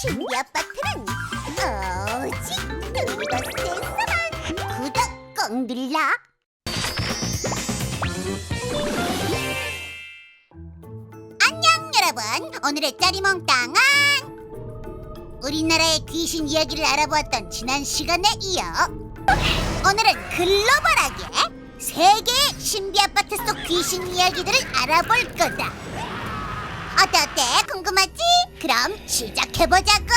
신비 아파트는 오직 둥그더스에서만 구독 꼭 눌러. 안녕 여러분, 오늘의 짜리몽땅은 우리나라의 귀신 이야기를 알아보았던 지난 시간에 이어 오늘은 글로벌하게 세계의 신비 아파트 속 귀신 이야기들을 알아볼 거다. 어때? 궁금하지? 그럼 시작해보자고.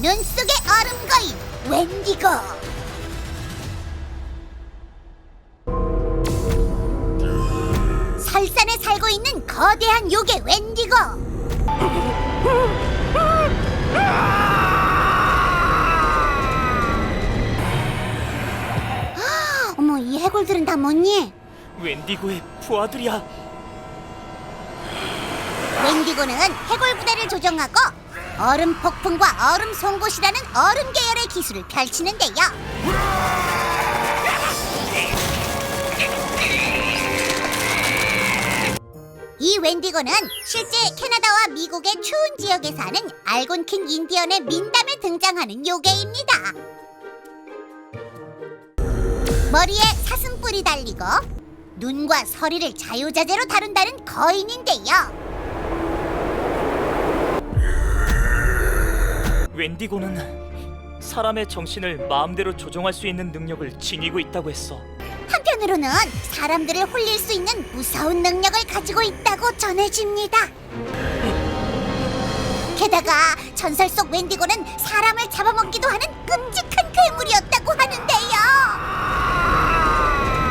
눈 속의 얼음 거인 웬디고. 설산에 살고 있는 거대한 요괴 웬디고. 어머, 이 해골들은 다 뭐니? 웬디고의 부하들이야. 웬디고는 해골 부대를 조정하고 얼음 폭풍과 얼음 송곳이라는 얼음 계열의 기술을 펼치는데요. 이 웬디고는 실제 캐나다와 미국의 추운 지역에 사는 알곤킨 인디언의 민담에 등장하는 요괴입니다. 머리에 사슴뿔이 달리고 눈과 서리를 자유자재로 다룬다는 거인인데요. 웬디고는 사람의 정신을 마음대로 조종할 수 있는 능력을 지니고 있다고 했어. 한편으로는 사람들을 홀릴 수 있는 무서운 능력을 가지고 있다고 전해집니다. 게다가 전설 속 웬디고는 사람을 잡아먹기도 하는 끔찍한 괴물이었다고 하는데요.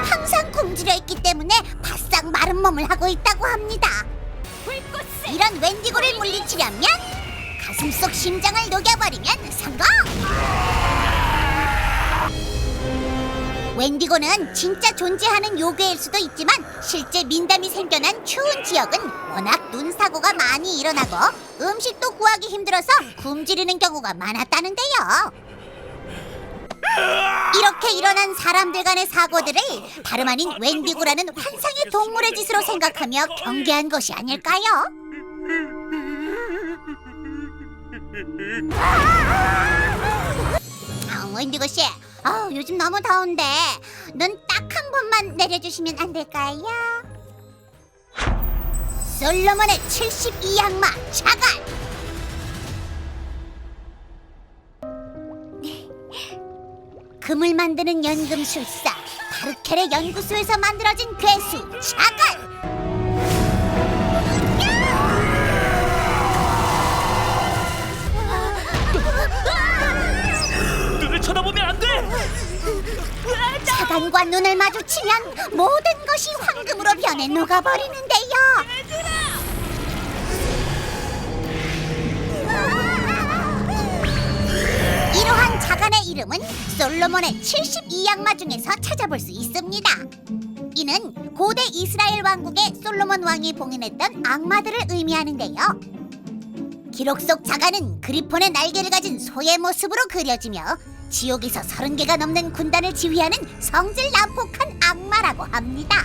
항상 굶주려 있기 때문에 바싹 마른 몸을 하고 있다고 합니다. 이런 웬디고를 물리치려면 가슴 속 심장을 녹여버리면 성공! 웬디고는 진짜 존재하는 요괴일 수도 있지만 실제 민담이 생겨난 추운 지역은 워낙 눈사고가 많이 일어나고 음식도 구하기 힘들어서 굶주리는 경우가 많았다는데요. 이렇게 일어난 사람들 간의 사고들을 다름 아닌 웬디고라는 환상의 동물의 짓으로 생각하며 경계한 것이 아닐까요? 웬디고 씨, 요즘 너무 더운데 눈 딱 한 번만 내려주시면 안 될까요? 솔로몬의 72양마 자갈. 금을 만드는 연금술사 바르켈의 연구소에서 만들어진 괴수 자갈. 눈을 쳐다보면 안 돼! 자간과 눈을 마주치면 모든 것이 황금으로 변해 녹아버리는데요. 이러한 자간의 이름은 솔로몬의 72양마 중에서 찾아볼 수 있습니다. 이는 고대 이스라엘 왕국의 솔로몬 왕이 봉인했던 악마들을 의미하는데요. 기록 속 자간은 그리폰의 날개를 가진 소의 모습으로 그려지며 지옥에서 30개가 넘는 군단을 지휘하는 성질 난폭한 악마라고 합니다.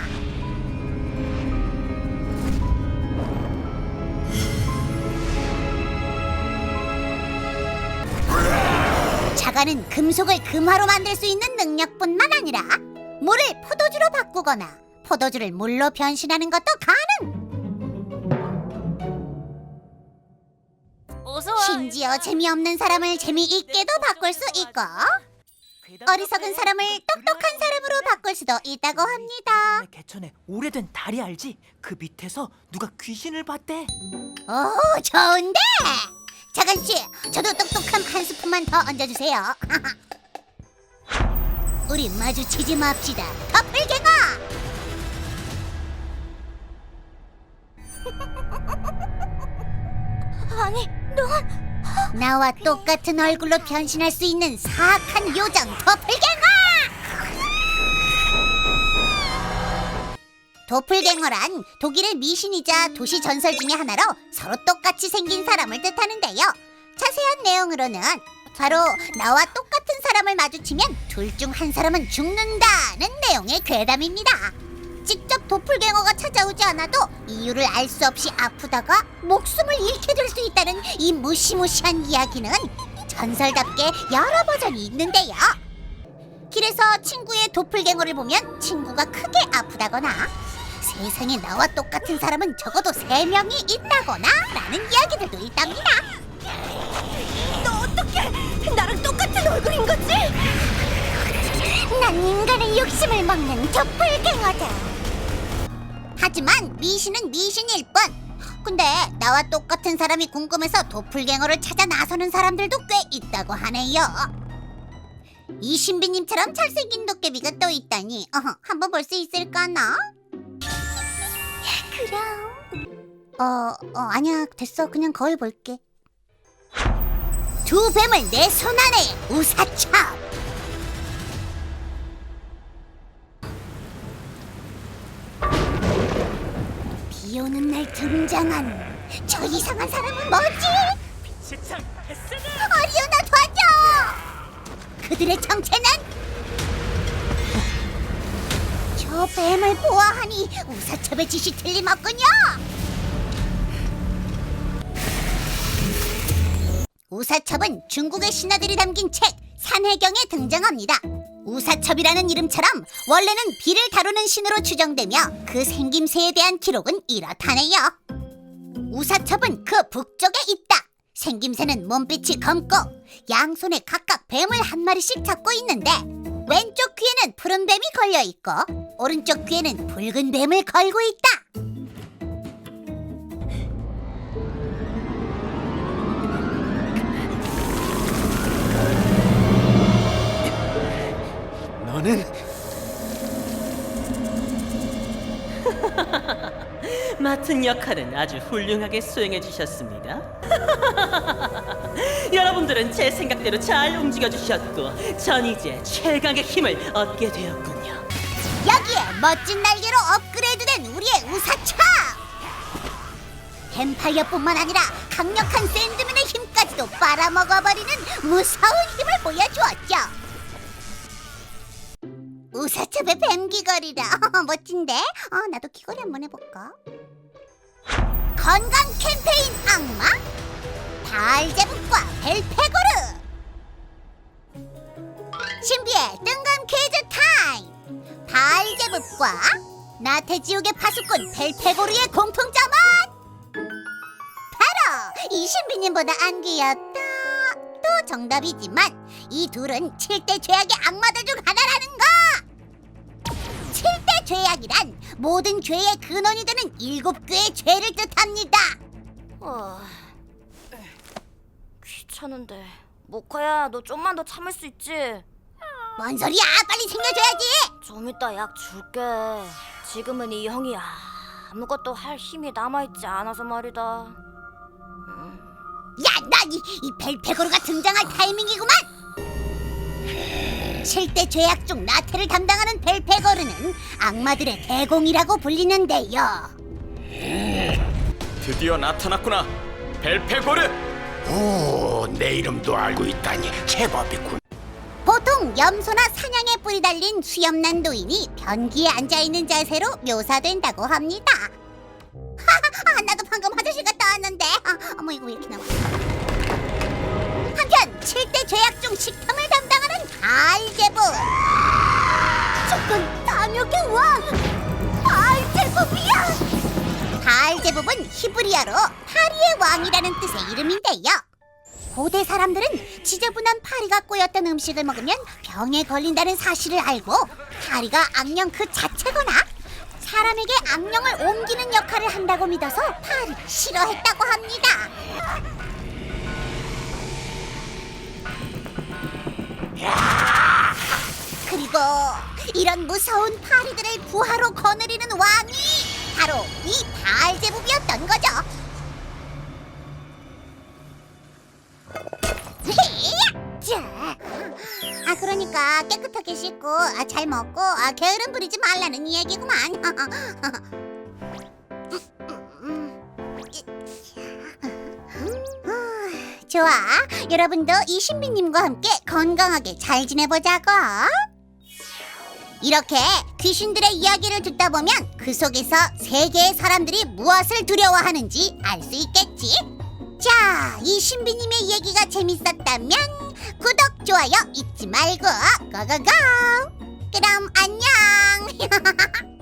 자간은 금속을 금화로 만들 수 있는 능력뿐만 아니라 물을 포도주로 바꾸거나 포도주를 물로 변신하는 것도 가능! 심지어 재미없는 사람을 재미있게도 바꿀 수 있고 어리석은 사람을 똑똑한 사람으로 바꿀 수도 있다고 합니다. 개천에 오래된 다리 알지? 그 밑에서 누가 귀신을 봤대. 오, 좋은데! 자간씨, 저도 똑똑함 한 스푼만 더 얹어주세요. 우리 마주치지 맙시다, 더플갱어! 아니, 넌... 나와 똑같은 얼굴로 변신할 수 있는 사악한 요정 도플갱어! 도플갱어란 독일의 미신이자 도시 전설 중에 하나로 서로 똑같이 생긴 사람을 뜻하는데요. 자세한 내용으로는 바로 나와 똑같은 사람을 마주치면 둘 중 한 사람은 죽는다는 내용의 괴담입니다. 직접 도플갱어가 찾아오지 않아도 이유를 알 수 없이 아프다가 목숨을 잃게 될 수 있다는 이 무시무시한 이야기는 전설답게 여러 버전이 있는데요. 길에서 친구의 도플갱어를 보면 친구가 크게 아프다거나 세상에 나와 똑같은 사람은 적어도 3명이 있다거나 라는 이야기들도 있답니다. 너 어떻게 나랑 똑같은 얼굴인 거지? 난 인간의 욕심을 먹는 도플갱어다. 하지만 미신은 미신일 뿐. 근데 나와 똑같은 사람이 궁금해서 도플갱어를 찾아 나서는 사람들도 꽤 있다고 하네요. 이신비님처럼 잘생긴 도깨비가 또 있다니 한번 볼 수 있을까나? 그럼 아니야 됐어. 그냥 거울 볼게. 두 뱀을 내 손 안에 우사첩. 비 오는 날 등장한 저 이상한 사람은 뭐지? 시참 햇살아! 어리오나 도와줘! 그들의 정체는? 저 뱀을 보아하니 우사첩의 짓이 틀림없군요. 우사첩은 중국의 신화들이 담긴 책 산해경에 등장합니다. 우사첩이라는 이름처럼 원래는 비를 다루는 신으로 추정되며 그 생김새에 대한 기록은 이렇다네요. 우사첩은 그 북쪽에 있다. 생김새는 몸빛이 검고 양손에 각각 뱀을 한 마리씩 잡고 있는데 왼쪽 귀에는 푸른 뱀이 걸려 있고 오른쪽 귀에는 붉은 뱀을 걸고 있다. 너는 맡은 역할은 아주 훌륭하게 수행해 주셨습니다. 여러분들은 제 생각대로 잘 움직여 주셨고 전 이제 최강의 힘을 얻게 되었군요. 여기에 멋진 날개로 업그레이드된 우리의 우사첩! 뱀파이어뿐만 아니라 강력한 샌드맨의 힘까지도 빨아먹어버리는 무서운 힘을 보여주었죠. 우사첩의 뱀 귀걸이라 멋진데? 나도 귀걸이 한번 해볼까? 건강 캠페인 악마 달제북과 벨페고르. 신비의 뜬금 퀴즈 타임. 달제북과 나태지옥의 파수꾼 벨페고르의 공통점은 바로 이 신비님보다 안 귀엽다 또 정답이지만 이 둘은 7대 죄악의 악마들 중 하나라는 거. 7대 죄악이란 모든 죄의 근원이 되는 7개의 죄를 뜻합니다. 귀찮은데 모카야, 너 좀만 더 참을 수 있지? 뭔 소리야? 빨리 챙겨줘야지. 좀 이따 약 줄게. 지금은 이 형이 아무것도 할 힘이 남아있지 않아서 말이다. 야, 난 이 벨페고르가 등장할 타이밍이구만. 7대 죄악 중 나태를 담당하는 벨페고르는 악마들의 대공이라고 불리는데요. 드디어 나타났구나. 벨페고르. 오, 내 이름도 알고 있다니 제법이군. 보통 염소나 사냥에 뿔이 달린 수염난 노인이 변기에 앉아있는 자세로 묘사된다고 합니다. 나도 방금 화장실 갔다 왔는데 어머 이거 왜 이렇게 나와. 한편 7대 죄악 중 식탐을 담당하는 달제부. 저건 탐욕의 왕 달제부이야. 달제부는 히브리어로 파리의 왕이라는 뜻의 이름인데요. 고대 사람들은 지저분한 파리가 꼬였던 음식을 먹으면 병에 걸린다는 사실을 알고 파리가 악령 그 자체거나 사람에게 악령을 옮기는 역할을 한다고 믿어서 파리를 싫어했다고 합니다. 그리고 이런 무서운 파리들을 부하로 거느리는 왕이 바로 이 달제부였던 거죠. 자, 그러니까 깨끗하게 씻고 잘 먹고 게으름 부리지 말라는 이야기구만. 좋아, 여러분도 이 신비님과 함께 건강하게 잘 지내보자고. 이렇게 귀신들의 이야기를 듣다 보면 그 속에서 세계의 사람들이 무엇을 두려워하는지 알 수 있겠지. 자, 이 신비님의 얘기가 재밌었다면 구독, 좋아요 잊지 말고 고고고! 그럼 안녕!